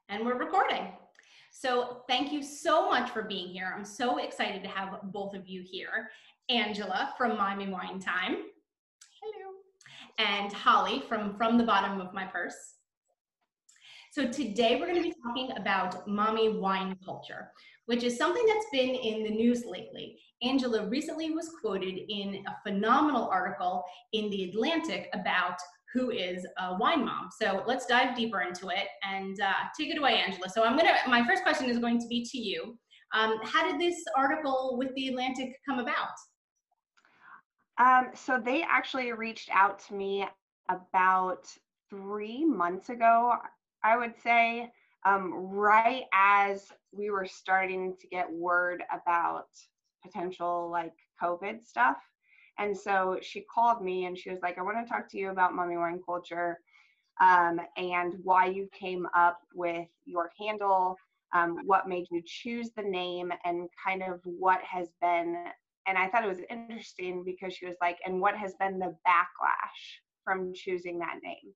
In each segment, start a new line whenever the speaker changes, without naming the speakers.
And we're recording. So thank you so much for being here. I'm so excited to have both of you here. Angela from Mommy Wine Time. Hello. And Holly from the bottom of my purse. So today we're going to be talking about mommy wine culture, which is something that's been in the news lately. Angela recently was quoted in a phenomenal article in The Atlantic about who is a wine mom. So let's dive deeper into it and take it away, Angela. So my first question is going to be to you. How did this article with The Atlantic come about?
So they actually reached out to me about 3 months ago, I would say, right as we were starting to get word about potential like COVID stuff. And so she called me and she was like, I want to talk to you about mommy wine culture and why you came up with your handle, what made you choose the name, and kind of what has been. And I thought it was interesting because she was like, and what has been the backlash from choosing that name?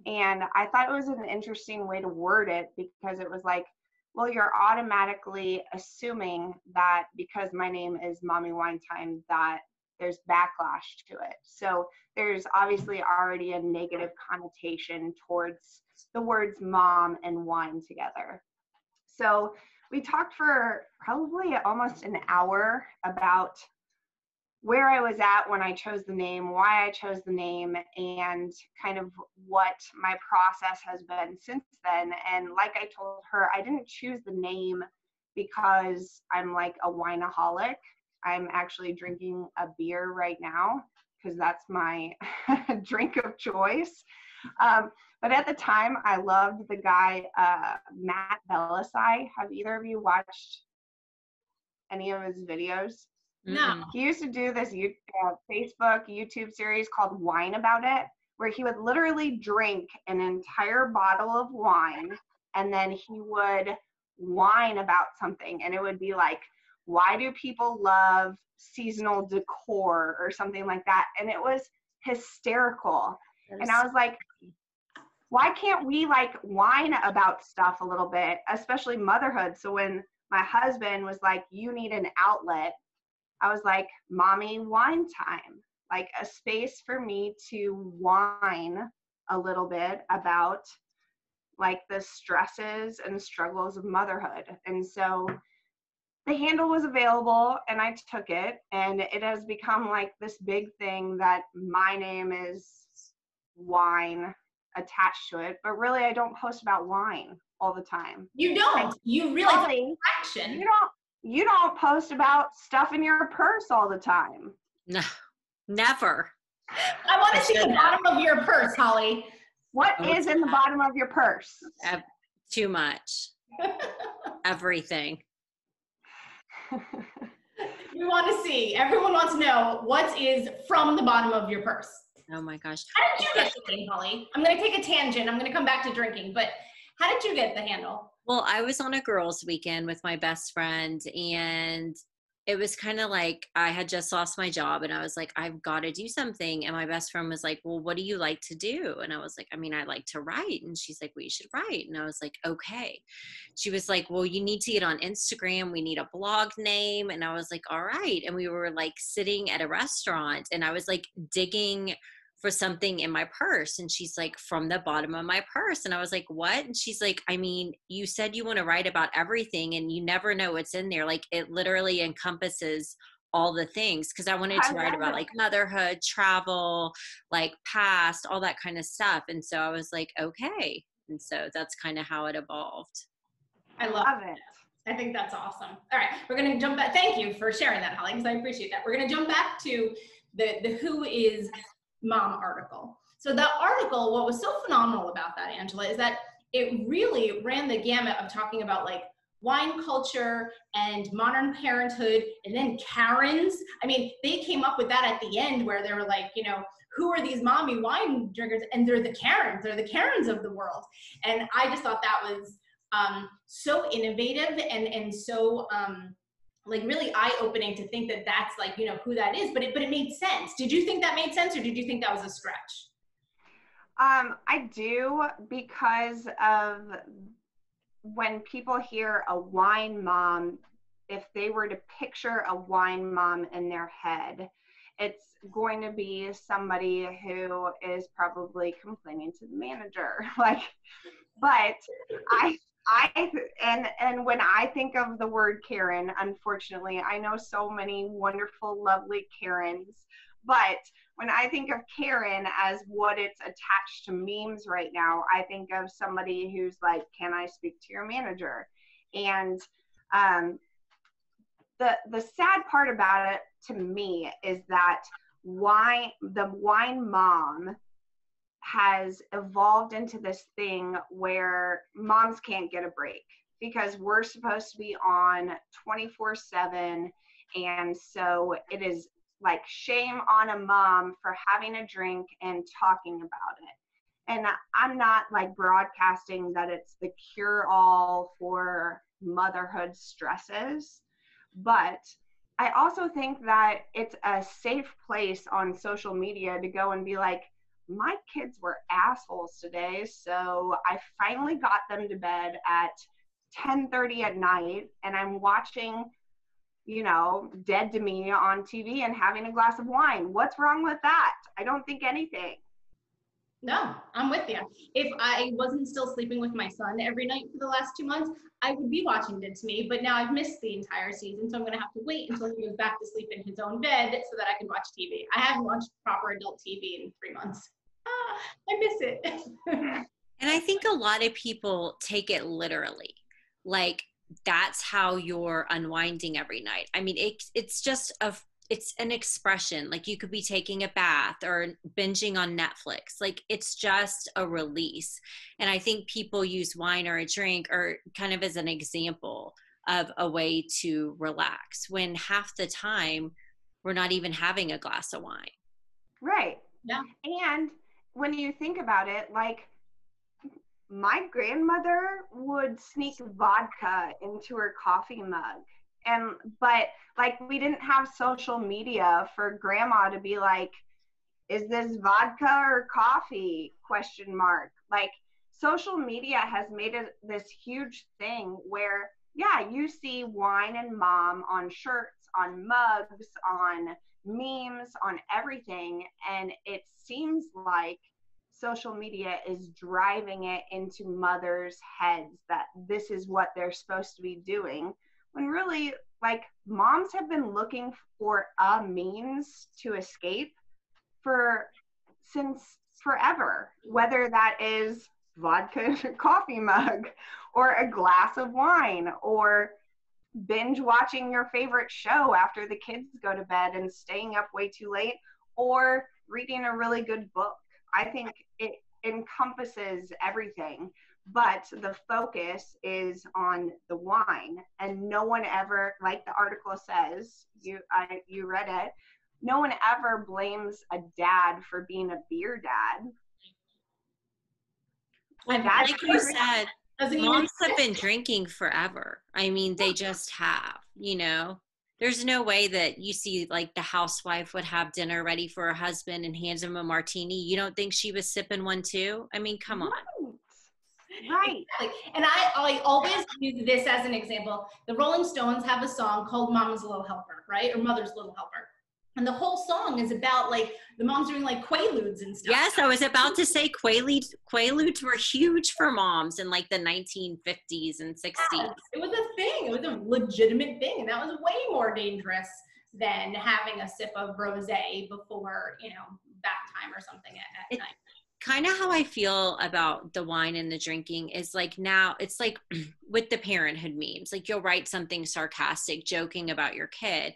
And I thought it was an interesting way to word it because it was like, well, you're automatically assuming that because my name is Mommy Wine Time, that there's backlash to it. So there's obviously already a negative connotation towards the words mom and wine together. So we talked for probably almost an hour about where I was at when I chose the name, why I chose the name, and kind of what my process has been since then. And like I told her, I didn't choose the name because I'm like a wineaholic. I'm actually drinking a beer right now because that's my drink of choice. But at the time, I loved the guy, Matt Belisai. Have either of you watched any of his videos?
No.
He used to do this Facebook, YouTube series called Wine About It, where he would literally drink an entire bottle of wine and then he would whine about something. And it would be like, why do people love seasonal decor or something like that? And it was hysterical. And I was like, why can't we like whine about stuff a little bit, especially motherhood? So when my husband was like, you need an outlet, I was like, Mommy Wine Time, like a space for me to whine a little bit about like the stresses and struggles of motherhood. And so the handle was available and I took it, and it has become like this big thing that my name is wine attached to it, but really I don't post about wine all the time.
You don't. You really take action.
You don't post about stuff in your purse all the time.
No, never.
I want to see the bottom of your purse, Holly.
What is in the bottom of your purse?
Too much. Everything.
We want to see. Everyone wants to know what is from the bottom of your purse.
Oh my gosh.
How did you get the name, Holly? I'm going to take a tangent. I'm going to come back to drinking, but how did you get the handle?
Well, I was on a girls' weekend with my best friend, and it was kind of like I had just lost my job, and I was like, I've got to do something. And my best friend was like, well, what do you like to do? And I was like, I mean, I like to write. And she's like, well, you should write. And I was like, okay. She was like, well, you need to get on Instagram. We need a blog name. And I was like, all right. And we were like sitting at a restaurant, and I was like digging for something in my purse, and she's like, from the bottom of my purse. And I was like, what? And she's like, I mean, you said you want to write about everything and you never know what's in there. Like, it literally encompasses all the things, because I wanted to write about like motherhood, travel, like past, all that kind of stuff. And so I was like, okay. And so that's kind of how it evolved.
I love it. I think that's awesome. All right, we're going to jump back. Thank you for sharing that, Holly, because I appreciate that. We're going to jump back to the Who is Mom article. So that article, what was so phenomenal about that, Angela, is that it really ran the gamut of talking about like wine culture and modern parenthood, and then Karens. I mean, they came up with that at the end where they were like, you know, who are these mommy wine drinkers? And they're the Karens of the world. And I just thought that was so innovative and so like really eye-opening to think that that's like, you know, who that is, but it made sense. Did you think that made sense, or did you think that was a stretch?
I do, because of when people hear a wine mom, if they were to picture a wine mom in their head, it's going to be somebody who is probably complaining to the manager. Like, but and when I think of the word Karen, unfortunately, I know so many wonderful, lovely Karens, but when I think of Karen as what it's attached to memes right now, I think of somebody who's like, can I speak to your manager? And the sad part about it to me is that the wine mom has evolved into this thing where moms can't get a break because we're supposed to be on 24/7. And so it is like shame on a mom for having a drink and talking about it. And I'm not like broadcasting that it's the cure all for motherhood stresses, but I also think that it's a safe place on social media to go and be like, my kids were assholes today, so I finally got them to bed at 10:30 at night, and I'm watching, Dead to Me on TV and having a glass of wine. What's wrong with that? I don't think anything.
No, I'm with you. If I wasn't still sleeping with my son every night for the last 2 months, I would be watching Dead to Me, but now I've missed the entire season, so I'm gonna have to wait until he goes back to sleep in his own bed so that I can watch TV. I haven't watched proper adult TV in 3 months. I miss it.
And I think a lot of people take it literally. Like, that's how you're unwinding every night. I mean, it's an expression. Like, you could be taking a bath or binging on Netflix. Like, it's just a release. And I think people use wine or a drink or kind of as an example of a way to relax, when half the time we're not even having a glass of wine.
Right.
Yeah.
And when you think about it, like, my grandmother would sneak vodka into her coffee mug. But like, we didn't have social media for grandma to be like, is this vodka or coffee? ? Like, social media has made it this huge thing where, yeah, you see wine and mom on shirts, on mugs, on memes, on everything. And it seems like social media is driving it into mothers' heads that this is what they're supposed to be doing, when really, like, moms have been looking for a means to escape since forever, whether that is vodka in a coffee mug or a glass of wine or binge watching your favorite show after the kids go to bed and staying up way too late, or reading a really good book. I think it encompasses everything, but the focus is on the wine. And no one ever, like the article says, you read it, no one ever blames a dad for being a beer dad.
And like you said, moms have been drinking forever. I mean, they just have, There's no way that you see, like, the housewife would have dinner ready for her husband and hands him a martini. You don't think she was sipping one too? I mean, come on.
Right.
And I always use this as an example. The Rolling Stones have a song called Mama's Little Helper, right? Or Mother's Little Helper. And the whole song is about, like, the moms doing, like, quaaludes and stuff.
Yes, I was about to say quaaludes were huge for moms in, like, the 1950s and 60s.
Yeah, it was a thing. It was a legitimate thing. And that was way more dangerous than having a sip of rosé before, bath time or something at night.
Kind of how I feel about the wine and the drinking is, like, now it's like with the parenthood memes. Like, you'll write something sarcastic, joking about your kid,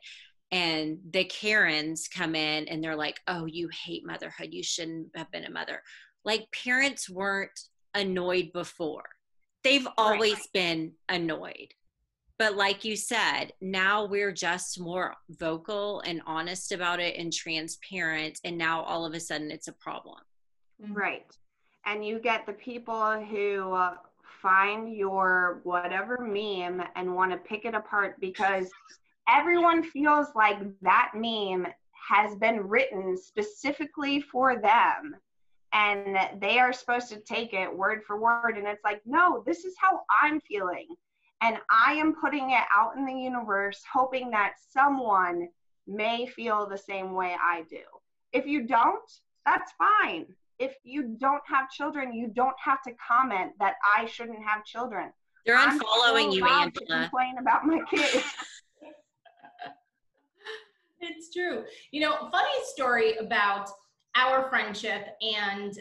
and the Karens come in and they're like, oh, you hate motherhood. You shouldn't have been a mother. Like, parents weren't annoyed before. They've always been annoyed. But like you said, now we're just more vocal and honest about it and transparent. And now all of a sudden it's a problem.
Right. And you get the people who find your whatever meme and want to pick it apart because everyone feels like that meme has been written specifically for them. and they are supposed to take it word for word. And it's like, no, this is how I'm feeling. And I am putting it out in the universe, hoping that someone may feel the same way I do. If you don't, that's fine. If you don't have children, you don't have to comment that I shouldn't have children.
They're unfollowing you, Angela.
To complain about my kids.
It's true. You know, funny story about our friendship and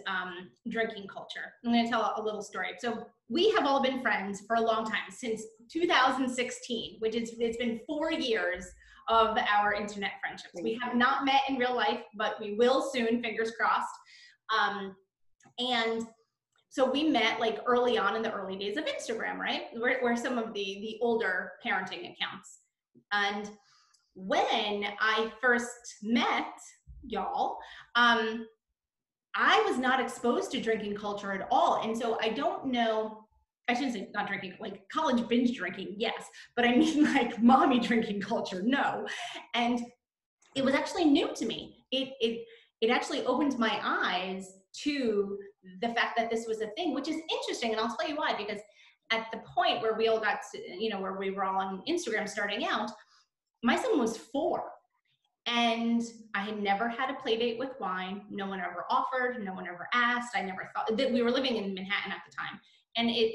drinking culture. I'm going to tell a little story. So we have all been friends for a long time, since 2016, which is, it's been 4 years of our internet friendships. We have not met in real life, but we will soon, fingers crossed. And so we met like early on in the early days of Instagram, right? We're some of the older parenting accounts. And when I first met y'all, I was not exposed to drinking culture at all. And so I don't know, I shouldn't say not drinking, like college binge drinking, yes, but I mean like mommy drinking culture, no. And it was actually new to me. It actually opened my eyes to the fact that this was a thing, which is interesting. And I'll tell you why, because at the point where we all got to, you know, where we were all on Instagram starting out, my son was 4. And I had never had a play date with wine. No one ever offered, no one ever asked. I never thought that we were living in Manhattan at the time. And it,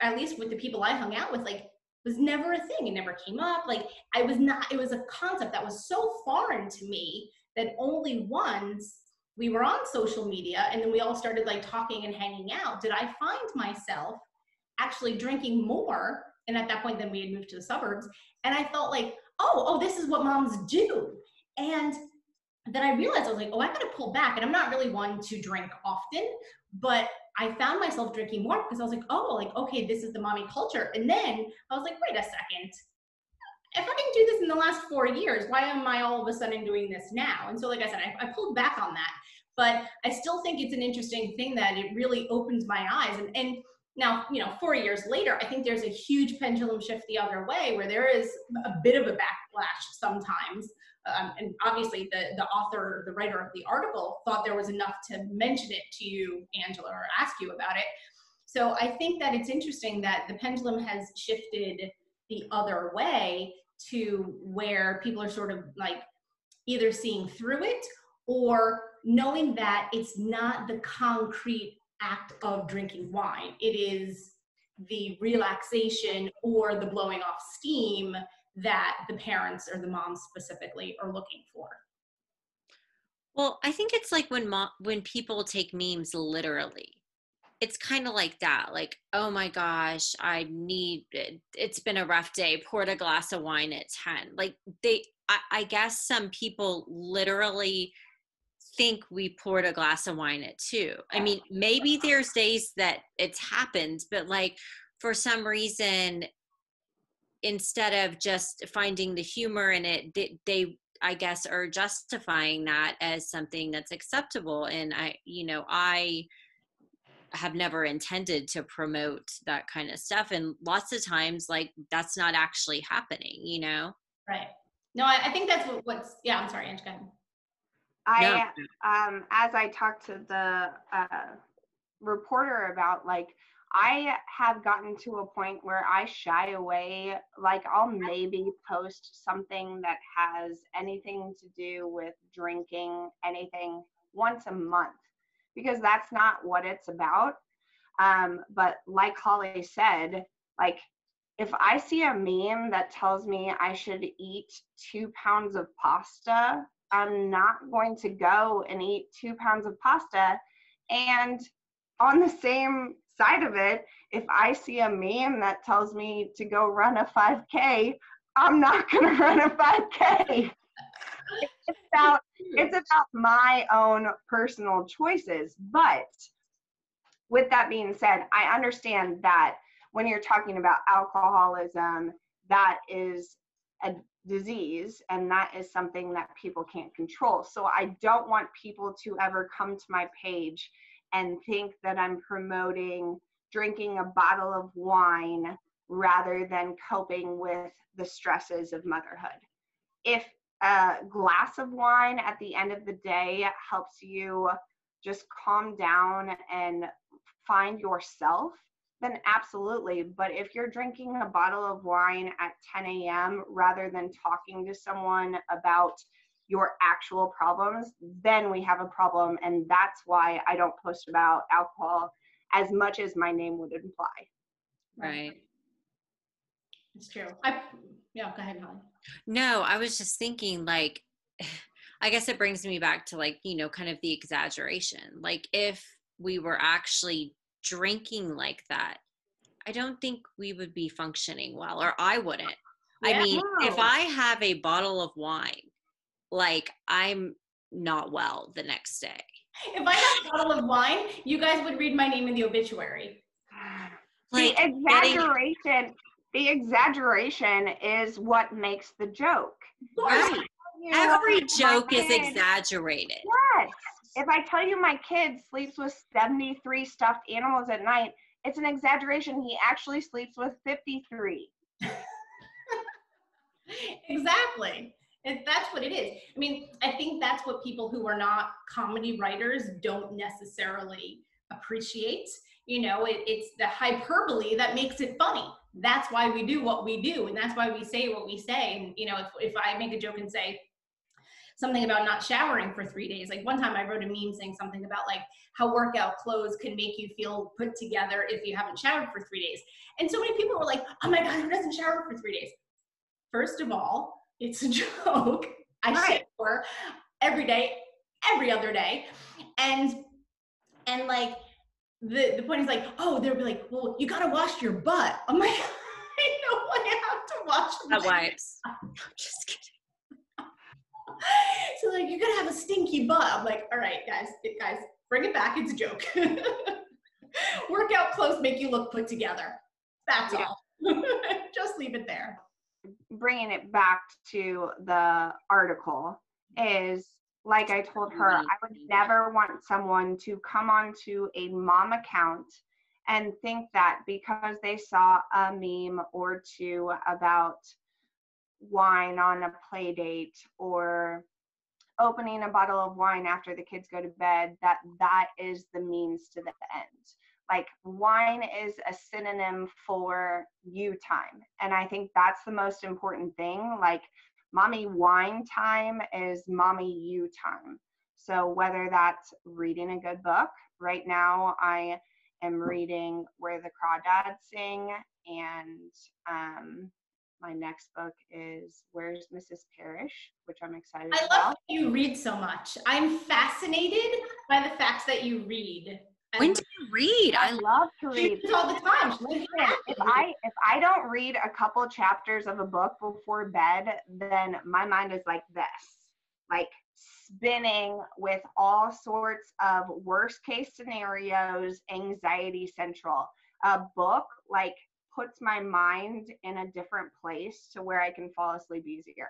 at least with the people I hung out with, like, was never a thing. It never came up. Like, I was not, it was a concept that was so foreign to me that only once we were on social media and then we all started like talking and hanging out, did I find myself actually drinking more. And at that point, then we had moved to the suburbs. And I felt like, oh, this is what moms do. And then I realized, I was like, oh, I gotta pull back. And I'm not really one to drink often, but I found myself drinking more because I was like, oh, like, okay, this is the mommy culture. And then I was like, wait a second. If I didn't do this in the last 4 years, why am I all of a sudden doing this now? And so, like I said, I pulled back on that. But I still think it's an interesting thing that it really opens my eyes. And now, you know, 4 years later, I think there's a huge pendulum shift the other way where there is a bit of a backlash sometimes. And obviously the author, the writer of the article thought there was enough to mention it to you, Angela, or ask you about it. So I think that it's interesting that the pendulum has shifted the other way to where people are sort of like either seeing through it or knowing that it's not the concrete act of drinking wine. It is the relaxation or the blowing off steam that the parents or the moms specifically are looking for.
Well, I think it's like when people take memes literally. It's kind of like that. Like, oh my gosh, it's been a rough day. Poured a glass of wine at 10. Like I guess some people literally think we poured a glass of wine at 2. I mean, maybe there's days that it's happened, but like for some reason, instead of just finding the humor in it, they I guess are justifying that as something that's acceptable. And I have never intended to promote that kind of stuff. And lots of times, like, that's not actually happening, you know?
Right. No, I think that's what's, yeah, I'm sorry, Ange, go ahead.
As I talked to the reporter about, like, I have gotten to a point where I shy away. Like, I'll maybe post something that has anything to do with drinking, anything, once a month, because that's not what it's about. But like Holly said, like, if I see a meme that tells me I should eat 2 pounds of pasta, I'm not going to go and eat 2 pounds of pasta. And on the same side of it, if I see a meme that tells me to go run a 5K, I'm not going to run a 5K. It's about my own personal choices. But with that being said, I understand that when you're talking about alcoholism, that is a disease and that is something that people can't control. So I don't want people to ever come to my page and think that I'm promoting drinking a bottle of wine rather than coping with the stresses of motherhood. If a glass of wine at the end of the day helps you just calm down and find yourself, then absolutely. But if you're drinking a bottle of wine at 10 a.m. rather than talking to someone about your actual problems, then we have a problem. And that's why I don't post about alcohol as much as my name would imply.
Right.
It's true. Yeah, go ahead, Holly.
No, I was just thinking, like, I guess it brings me back to, like, you know, kind of the exaggeration. Like, if we were actually drinking like that, I don't think we would be functioning well, or I wouldn't.
Yeah.
I mean,
No.
if I have a bottle of wine, like, I'm not well the next day.
If I had a bottle of wine, you guys would read my name in the obituary.
Like,
The exaggeration is what makes the joke.
right. Every joke is exaggerated.
Yes. If I tell you my kid sleeps with 73 stuffed animals at night, it's an exaggeration. He actually sleeps with 53.
Exactly. That's what it is. I mean, I think that's what people who are not comedy writers don't necessarily appreciate. You know, it's the hyperbole that makes it funny. That's why we do what we do, and that's why we say what we say. And, you know, if I make a joke and say something about not showering for 3 days, like one time I wrote a meme saying something about like how workout clothes can make you feel put together if you haven't showered for 3 days. And so many people were like, oh my God, who doesn't shower for 3 days? First of all, it's a joke. I shower every day, every other day. And like, the point is like, oh, they'll be like, well, you gotta wash your butt. I'm like, I know I have to wash my
That wipes. I'm just kidding.
So like, you're gonna have a stinky butt. I'm like, all right, guys, bring it back. It's a joke. Workout clothes make you look put together. That's all. Just leave it there.
Bringing it back to the article is, like I told her, I would never want someone to come onto a mom account and think that because they saw a meme or two about wine on a play date or opening a bottle of wine after the kids go to bed, that is the means to the end. Like, wine is a synonym for you time. And I think that's the most important thing. Like, mommy wine time is mommy you time. So whether that's reading a good book, right now I am reading Where the Crawdads Sing, and my next book is Where's Mrs. Parrish, which I'm excited about.
I love that you read so much. I'm fascinated by the facts that you read.
When do you read?
I love to read
all the time.
Listen, if I don't read a couple chapters of a book before bed, then my mind is like this, like spinning with all sorts of worst case scenarios, anxiety central. A book like puts my mind in a different place to where I can fall asleep easier.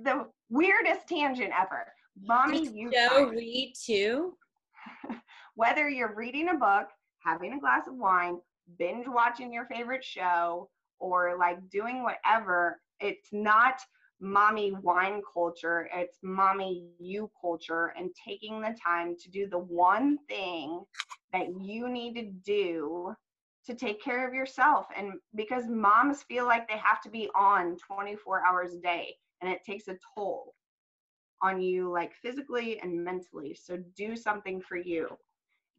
The weirdest tangent ever. Mommy, you
read too?
Whether you're reading a book, having a glass of wine, binge watching your favorite show, or like doing whatever, it's not mommy wine culture, it's mommy you culture, and taking the time to do the one thing that you need to do to take care of yourself. And because moms feel like they have to be on 24 hours a day, and it takes a toll on you, like physically and mentally. So do something for you.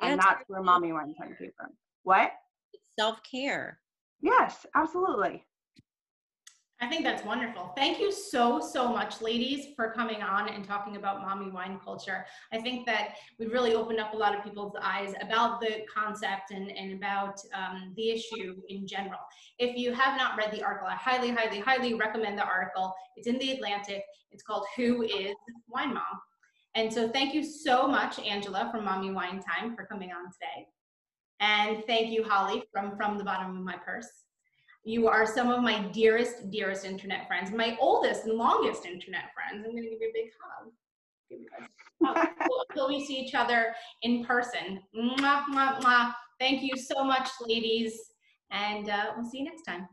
And that's where mommy wine time came from. What?
It's self-care.
Yes, absolutely.
I think that's wonderful. Thank you so much, ladies, for coming on and talking about mommy wine culture. I think that we've really opened up a lot of people's eyes about the concept and about the issue in general. If you have not read the article, I highly recommend the article. It's in The Atlantic. It's called Who is Wine Mom? And so thank you so much, Angela from Mommy Wine Time, for coming on today. And thank you, Holly, from the bottom of my purse. You are some of my dearest internet friends, my oldest and longest internet friends. I'm going to give you a big hug. Give you guys a hug until we see each other in person. Mwah, mwah, mwah. Thank you so much, ladies, and we'll see you next time.